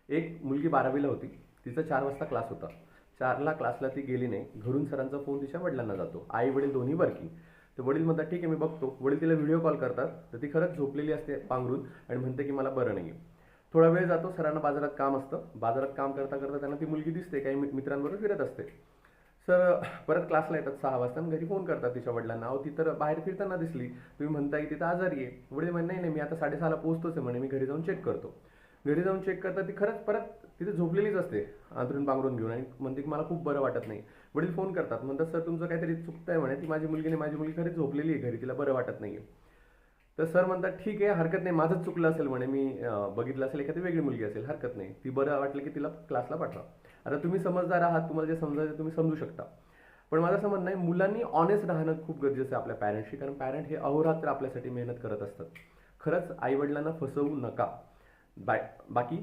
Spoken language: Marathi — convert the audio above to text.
एक मुलगी 12वीला होती. तिचा 4 वाजता क्लास होता. 4ला क्लासला ती गेली नाही. घरून सरांचा फोन तिच्या वडिलांना जातो. आई वडील दोन्ही वर्किंग. तर वडील म्हणतात ठीक आहे मी बघतो. वडील तिला व्हिडिओ कॉल करतात. तर ती खरंच झोपलेली असते पांघरून आणि म्हणते की मला बरं नाही आहे. थोडा वेळ जातो. सरांना बाजारात काम असतं. बाजारात काम करता करता त्यांना ती मुलगी दिसते. काही मित्रांबरोबर फिरत असते. सर परत क्लासला येतात 6 वाजता आणि घरी फोन करतात तिच्या वडिलांना. अहो ती तर बाहेर फिरताना दिसली. तुम्ही म्हणताय की तिथं आजारी आहे. वडील म्हणे नाही नाही मी आता 6:30ला पोहोचतोच आहे म्हणे. मी घरी जाऊन चेक करतो. घरी जाऊन चेक करता ती खरंच परत तिथे झोपलेलीच असते अंथरून पांघरून घेऊन आणि म्हणते की मला खूप बरं वाटत नाही. वडील फोन करतात. म्हणतात सर तुमचं काहीतरी चुकतंय म्हणे. ती माझी मुलगी नाही. माझी मुलगी खरीच झोपलेली आहे घरी. तिला बरं वाटत नाही. तर सर म्हणतात ठीक आहे हरकत नाही माझंच चुकलं असेल म्हणे. मी बघितलं असेल एखादी वेगळी मुलगी असेल. हरकत नाही. ती बरं वाटलं की तिला क्लासला पाठवा. आता तुम्ही समजदार आहात. तुम्हाला जे समजायचं तुम्ही समजू शकता. पण माझं असं म्हणणं आहे मुलांनी ऑनेस्ट राहणं खूप गरजेचं आहे आपल्या पॅरेंट्सशी. कारण पॅरेंट हे अहोरात्र आपल्यासाठी मेहनत करत असतात. खरंच आई वडिलांना फसवू नका. बाकी